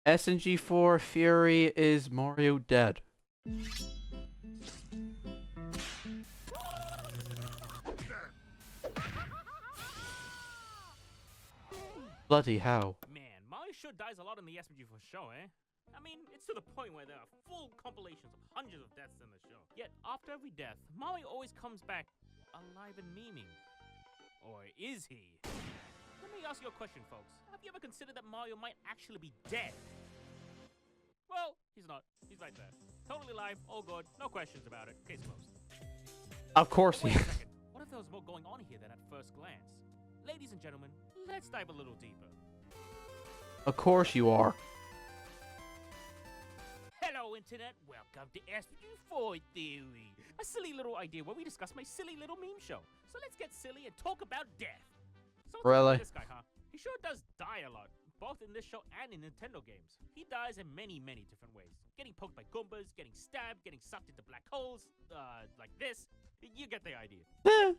SMG4 THEORY is Mario dead? Bloody hell. Man, Mario sure dies a lot in the SMG4 show, eh? I mean, it's to the point where there are full compilations of hundreds of deaths in the show. Yet, after every death, Mario always comes back alive and memeing. Or is he? Let me ask you a question, folks. Have you ever considered that Mario might actually be dead? Well, he's not. He's right there. Totally alive, all good, no questions about it. Case closed. Of course he Wait a is. second. What if there was more going on here than at first glance? Ladies and gentlemen, let's dive a little deeper. Of course you are. Hello, Internet. Welcome to SMG4 Theory. A silly little idea where we discuss my silly little meme show. So let's get silly and talk about death. So Really? this guy, huh? He sure does die a lot, both in this show and in Nintendo games. He dies in many, many different ways. Getting poked by Goombas, getting stabbed, getting sucked into black holes, like this. You get the idea.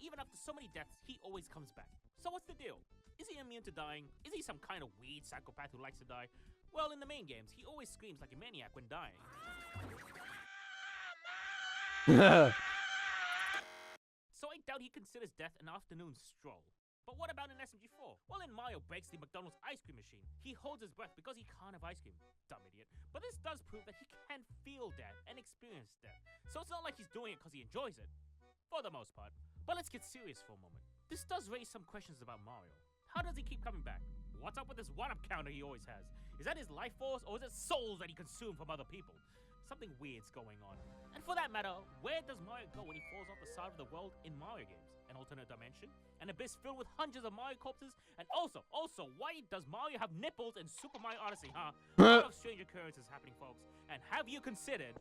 Even after so many deaths, he always comes back. So what's the deal? Is he immune to dying? Is he some kind of weird psychopath who likes to die? Well, in the main games, he always screams like a maniac when dying. So I doubt he considers death an afternoon stroll. But what about in SMG4? Well, in Mario breaks the McDonald's ice cream machine. He holds his breath because he can't have ice cream. Dumb idiot. But this does prove that he can feel death and experience death. So it's not like he's doing it because he enjoys it. For the most part. But let's get serious for a moment. This does raise some questions about Mario. How does he keep coming back? What's up with this one-up counter he always has? Is that his life force, or is it souls that he consumed from other people? Something weird's going on. And for that matter, where does Mario go when he falls off the side of the world in Mario games? An alternate dimension? An abyss filled with hundreds of Mario corpses? And also, why does Mario have nipples in Super Mario Odyssey, huh? A lot of strange occurrences happening, folks. And have you considered...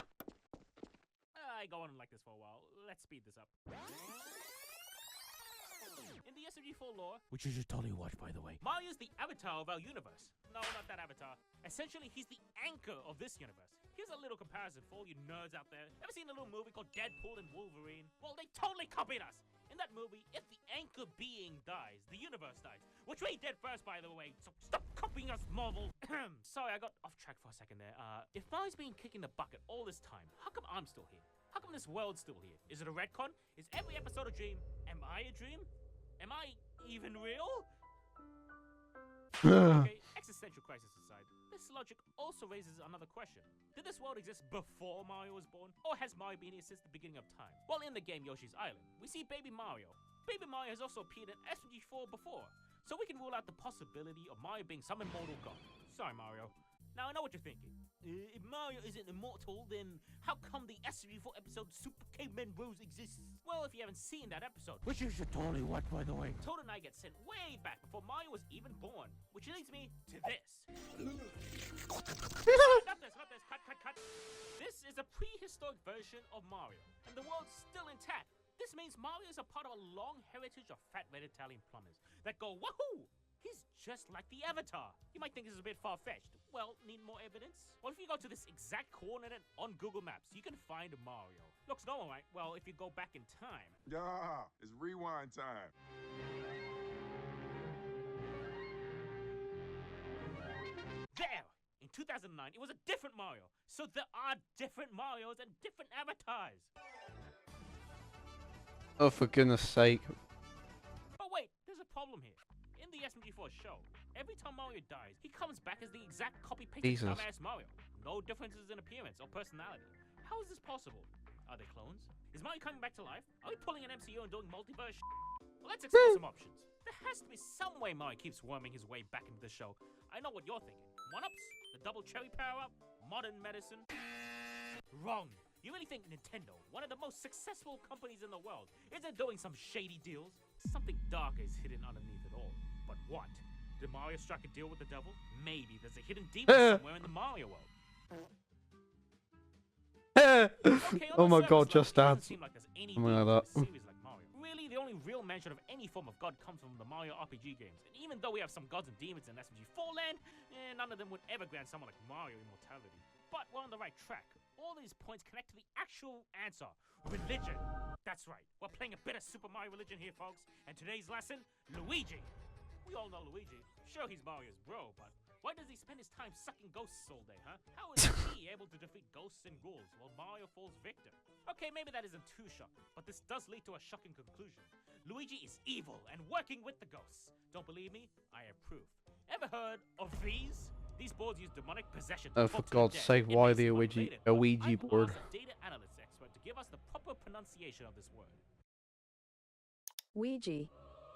I go on like this for a while. Let's speed this up. In the SMG4 lore, which you should totally watch, by the way, Mario's the avatar of our universe. No, not that avatar. Essentially, he's the anchor of this universe. Here's a little comparison for all you nerds out there. Ever seen a little movie called Deadpool and Wolverine? Well, they totally copied us. In that movie, if the anchor being dies, the universe dies. Which we did first, by the way, so stop copying us, Marvel. Sorry, I got off track for a second there. If Mario's been kicking the bucket all this time, how come I'm still here? How come this world's still here? Is it a retcon? Is every episode a dream? Am I a dream? Am I even real? Okay, existential crisis aside, this logic also raises another question. Did this world exist before Mario was born? Or has Mario been here since the beginning of time? Well, in the game Yoshi's Island, we see Baby Mario. Baby Mario has also appeared in SMG4 before, so we can rule out the possibility of Mario being some immortal god. Sorry, Mario. Now, I know what you're thinking. If Mario isn't immortal, then how come the SMG4 episode Super Caveman Bros exists? Well, if you haven't seen that episode, which you should totally watch, by the way, Toad and I get sent way back before Mario was even born, which leads me to this. Not this, cut. This is a prehistoric version of Mario, and the world's still intact. This means Mario is a part of a long heritage of fat red Italian plumbers that go, wahoo! He's just like the Avatar. You might think this is a bit far-fetched. Well, need more evidence? Well, if you go to this exact coordinate on Google Maps, you can find Mario. Looks normal, right? Well, if you go back in time. Yeah, it's rewind time. There! In 2009, it was a different Mario. So there are different Marios and different avatars. Oh, for goodness sake. But wait, there's a problem here. In the SMG4 show, every time Mario dies, he comes back as the exact copy-paste of dumbass Mario. No differences in appearance or personality. How is this possible? Are they clones? Is Mario coming back to life? Are we pulling an MCU and doing multiverse shit? Well, let's explore some options. There has to be some way Mario keeps worming his way back into the show. I know what you're thinking. One-ups? The double cherry power-up? Modern medicine? Wrong. You really think Nintendo, one of the most successful companies in the world, isn't doing some shady deals? Something darker is hidden underneath it all. But what? Did Mario strike a deal with the devil? Maybe there's a hidden demon somewhere in the Mario world. Okay, Oh my god, just that. that. Seem like there's any Something like that. series like Mario. Really, the only real mention of any form of god comes from the Mario RPG games. And even though we have some gods and demons in SMG4 land, none of them would ever grant someone like Mario immortality. But we're on the right track. All these points connect to the actual answer. Religion. That's right. We're playing a bit of Super Mario religion here, folks. And today's lesson, Luigi. We all know Luigi. Sure, he's Mario's bro, but Why does he spend his time sucking ghosts all day, huh? How is he able to defeat ghosts and ghouls while Mario falls victim? Okay, maybe that isn't too shocking, but this does lead to a shocking conclusion. Luigi is evil and working with the ghosts. Don't believe me? I approve. Ever heard of these? These boards use demonic possession to Oh, talk for to the God's dead. sake, It why makes the it Ouija unrelated, but Ouija I've board? asked a data analyst expert to give us the proper pronunciation of this word. Ouija.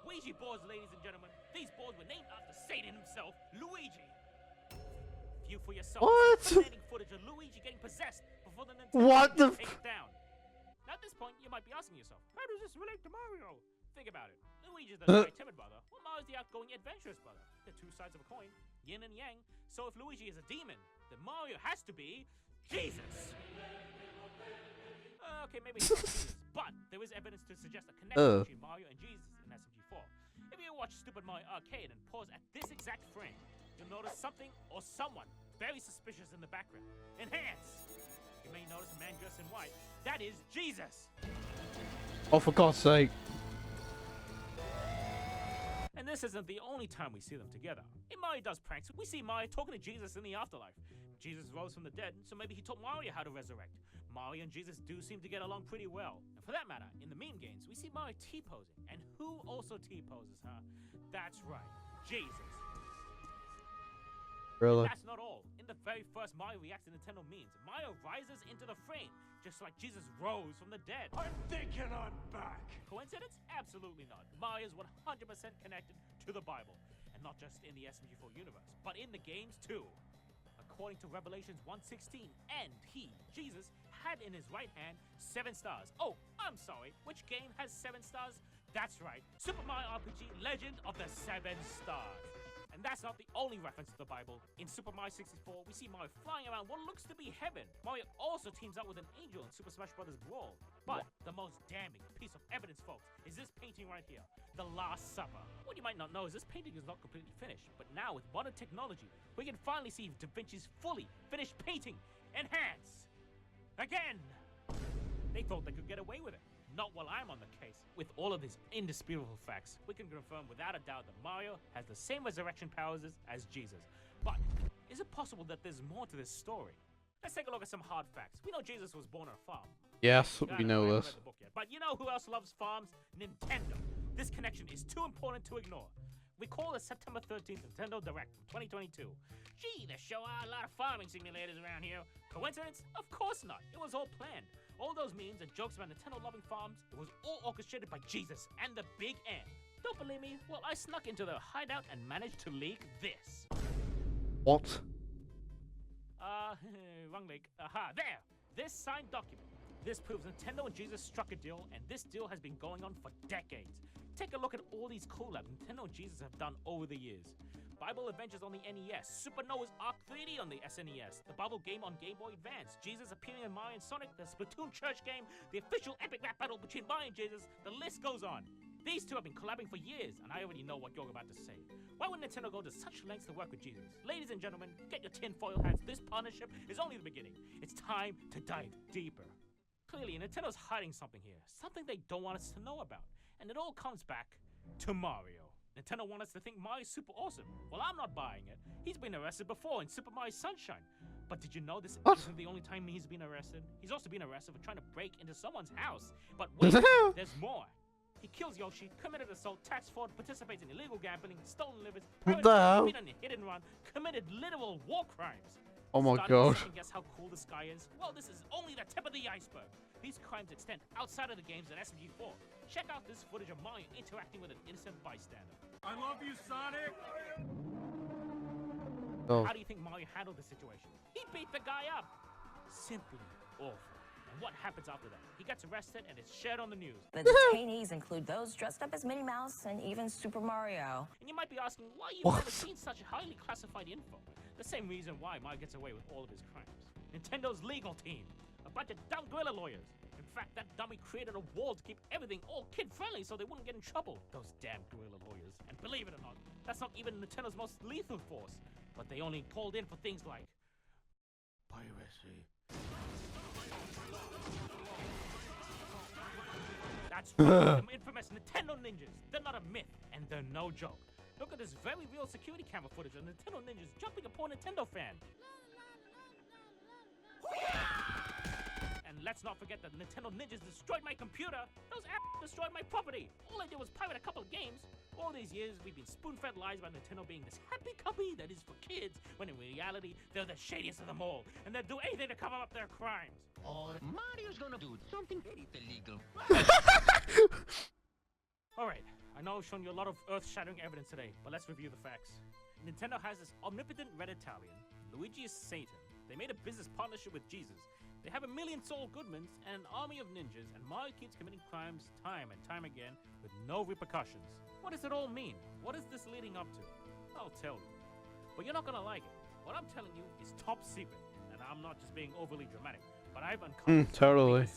Ouija boards, ladies and gentlemen. These boards were named after Satan himself, Luigi. View for yourself What? fascinating footage of Luigi getting possessed before the Nintendo What the take it down. Now at this point, you might be asking yourself, how does this relate to Mario? Think about it. Luigi's the very timid brother, while Mario's the outgoing adventurous brother. They're two sides of a coin, yin and yang. So if Luigi is a demon, then Mario has to be Jesus. Okay, maybe he's not Jesus, but there is evidence to suggest a connection between Mario and Jesus in SMG4. If you watch Stupid Mario Arcade and pause at this exact frame, you'll notice something or someone very suspicious in the background. Enhance! You may notice a man dressed in white. That is Jesus! Oh, for God's sake. And this isn't the only time we see them together. In Mario Does Pranks, we see Mario talking to Jesus in the afterlife. Jesus rose from the dead, so maybe he taught Mario how to resurrect. Mario and Jesus do seem to get along pretty well. And for that matter, in the meme games, we see Mario T-posing. And who also T-poses, huh? That's right, Jesus. Really? That's not all. In the very first Mario Reacts to Nintendo memes, Mario rises into the frame, just like Jesus rose from the dead. I'm thinking I'm back. Coincidence? Absolutely not. Mario's 100% connected to the Bible. And not just in the SMG4 universe, but in the games too. According to Revelations 1:16, and he, Jesus, had in his right hand 7 stars. Oh, I'm sorry, which game has 7 stars? That's right, Super Mario RPG Legend of the 7 Stars. And that's not the only reference to the Bible. In Super Mario 64, we see Mario flying around what looks to be heaven. Mario also teams up with an angel in Super Smash Bros. Brawl. But the most damning piece of evidence, folks, is this painting right here, The Last Supper. What you might not know is this painting is not completely finished, but now with modern technology, we can finally see Da Vinci's fully finished painting. Enhance! Again! They thought they could get away with it. Not while I'm on the case. With all of these indisputable facts, we can confirm without a doubt that Mario has the same resurrection powers as Jesus. But is it possible that there's more to this story? Let's take a look at some hard facts. We know Jesus was born on a farm. Yes, I we don't know I haven't this. read the book yet. But you know who else loves farms? Nintendo. This connection is too important to ignore. We call the September 13th Nintendo Direct from 2022. Gee, there sure are a lot of farming simulators around here. Coincidence? Of course not. It was all planned. All those memes and jokes about Nintendo loving farms, it was all orchestrated by Jesus and the Big N. Don't believe me? Well, I snuck into their hideout and managed to leak this. What? Wrong link. Aha, there! This signed document. This proves Nintendo and Jesus struck a deal, and this deal has been going on for decades. Take a look at all these collabs Nintendo and Jesus have done over the years. Bible Adventures on the NES, Supernova's Arc 3D on the SNES, the Bible game on Game Boy Advance, Jesus appearing in Mario and Sonic, the Splatoon church game, the official epic rap battle between Mario and Jesus, the list goes on. These two have been collabing for years, and I already know what you're about to say. Why would Nintendo go to such lengths to work with Jesus? Ladies and gentlemen, get your tinfoil hats. This partnership is only the beginning. It's time to dive deeper. Clearly, Nintendo's hiding something here, something they don't want us to know about. And it all comes back to Mario. Nintendo wants us to think Mario's super awesome. Well, I'm not buying it. He's been arrested before in Super Mario Sunshine. But did you know this isn't the only time he's been arrested? He's also been arrested for trying to break into someone's house. But wait, there's more. He kills Yoshi, committed assault, tax fraud, participates in illegal gambling, stolen livers, What the hell? been on a hit and run, committed literal war crimes. Oh my Starting to gosh. second guess how cool this guy is? Well, this is only the tip of the iceberg. These crimes extend outside of the games in SMG4. Check out this footage of Mario interacting with an innocent bystander. I love you, Sonic. Oh. How do you think Mario handled the situation? He beat the guy up. Simply awful. And what happens after that? He gets arrested and is shared on the news. The detainees include those dressed up as Minnie Mouse and even Super Mario. And you might be asking why you've What? never seen such highly classified info. The same reason why Mario gets away with all of his crimes. Nintendo's legal team. A bunch of dumb guerrilla lawyers. In fact, that dummy created a wall to keep everything all kid-friendly so they wouldn't get in trouble. Those damn guerrilla lawyers. And believe it or not, that's not even Nintendo's most lethal force. But they only called in for things like piracy. That's right, them infamous Nintendo ninjas. They're not a myth, and they're no joke. Look at this very real security camera footage of Nintendo ninjas jumping upon a Nintendo fan. And let's not forget that Nintendo ninjas destroyed my computer. Those destroyed my property. All I did was pirate a couple of games. All these years, we've been spoon-fed lies about Nintendo being this happy company that is for kids, when in reality, they're the shadiest of them all, and they'll do anything to cover up their crimes. Or Mario's gonna do something illegal. Alright, I know I've shown you a lot of earth-shattering evidence today, but let's review the facts. Nintendo has this omnipotent red Italian. Luigi is Satan. They made a business partnership with Jesus. They have a million Saul Goodmans and an army of ninjas, and Mario keeps committing crimes time and time again with no repercussions. What does it all mean? What is this leading up to? I'll tell you. But you're not gonna like it. What I'm telling you is top secret, and I'm not just being overly dramatic, but I've uncovered Totally.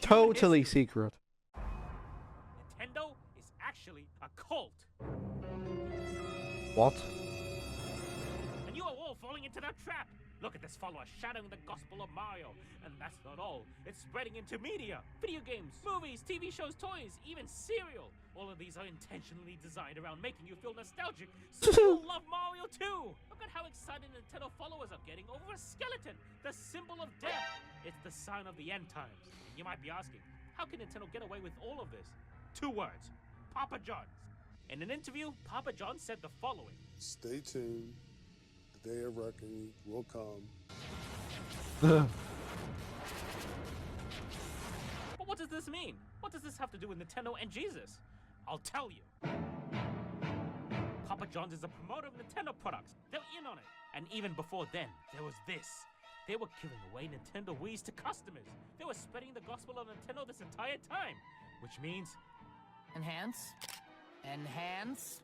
Totally secret. Nintendo is actually a cult. What? And you are all falling into that trap. Look at this follower shadowing the gospel of Mario. And that's not all. It's spreading into media. Video games, movies, TV shows, toys, even cereal. All of these are intentionally designed around making you feel nostalgic, so you'll love Mario too. Look at how excited Nintendo followers are getting over a skeleton, the symbol of death. It's the sign of the end times. You might be asking, how can Nintendo get away with all of this? 2 words. Papa John's. In an interview, Papa John said the following. Stay tuned. The day of reckoning will come. But what does this mean? What does this have to do with Nintendo and Jesus? I'll tell you. Papa John's is a promoter of Nintendo products. They're in on it. And even before then, there was this. They were giving away Nintendo Wii's to customers. They were spreading the gospel of Nintendo this entire time. Which means... Enhance. Enhance.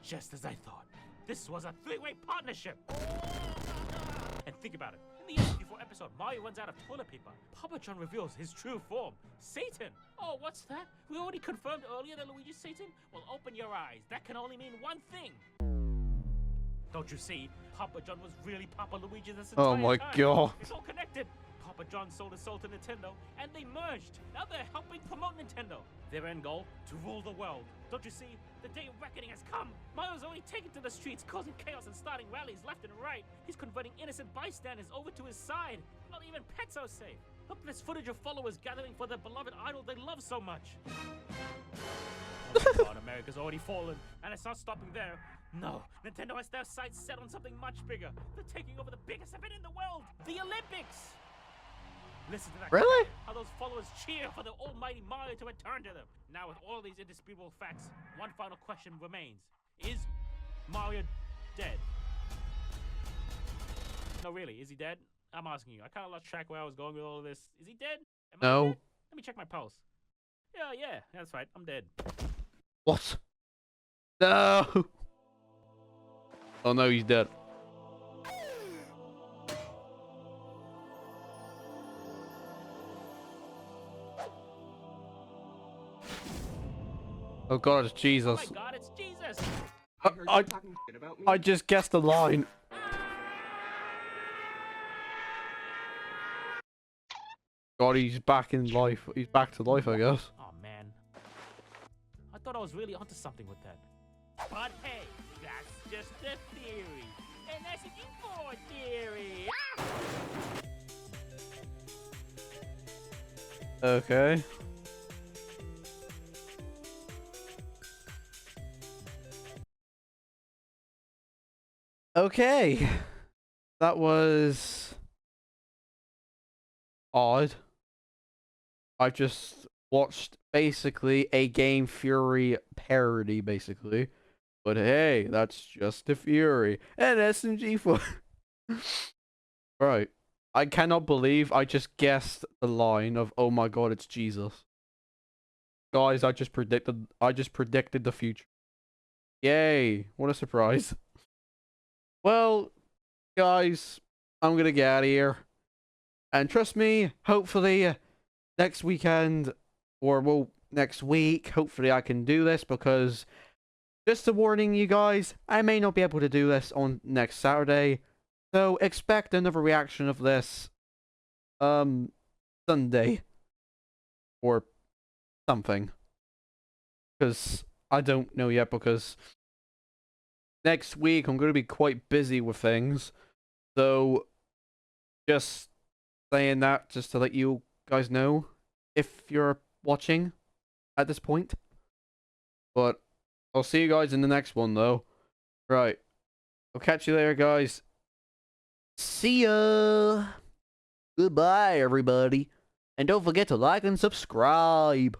Just as I thought. This was a 3-way partnership. And think about it. In the SMG4 episode, Mario runs out of toilet paper. Papa John reveals his true form, Satan. Oh, what's that? We already confirmed earlier that Luigi's Satan? Well, open your eyes. That can only mean one thing. Don't you see? Papa John was really Papa Luigi this entire Oh my time. god. It's all connected. Papa John sold his soul to Nintendo, and they merged. Now they're helping promote Nintendo. Their end goal, to rule the world. Don't you see? The day of reckoning has come. Mario's already taken to the streets, causing chaos and starting rallies left and right. He's converting innocent bystanders over to his side. Not even pets are safe. Look at this footage of followers gathering for their beloved idol they love so much. Oh my god, America's already fallen, and it's not stopping there. No, Nintendo has their sights set on something much bigger. They're taking over the biggest event in the world, the Olympics. Listen to that. Really? How those followers cheer for the almighty Mario to return to them. Now with all these indisputable facts, one final question remains. Is Mario dead? No, really, is he dead? I'm asking you. I kind of lost track where I was going with all of this. Is he dead? Am I No. dead? Let me check my pulse. Yeah, that's right. I'm dead. What? No. Oh no, he's dead. Oh god, it's Oh Jesus. my god, it's Jesus! I just guessed the line. God, he's back in life. He's back to life, I guess. Oh man. I thought I was really onto something with that. But hey, that's just a theory. An SMG4 theory! Okay. Okay. That was odd. I just watched basically a Game Fury parody, basically. But hey, that's just a Fury. And SMG4. Right. I cannot believe I just guessed the line of "Oh my god, it's Jesus." Guys, I just predicted the future. Yay, what a surprise. Well, guys, I'm gonna get out of here. And trust me, hopefully next weekend, or well, next week, hopefully I can do this, because just a warning, you guys, I may not be able to do this on next Saturday. So expect another reaction of this Sunday or something. Because I don't know yet, because next week I'm going to be quite busy with things. So, just saying that just to let you guys know if you're watching at this point. But I'll see you guys in the next one, though. Right. I'll catch you later, guys. See ya. Goodbye, everybody. And don't forget to like and subscribe.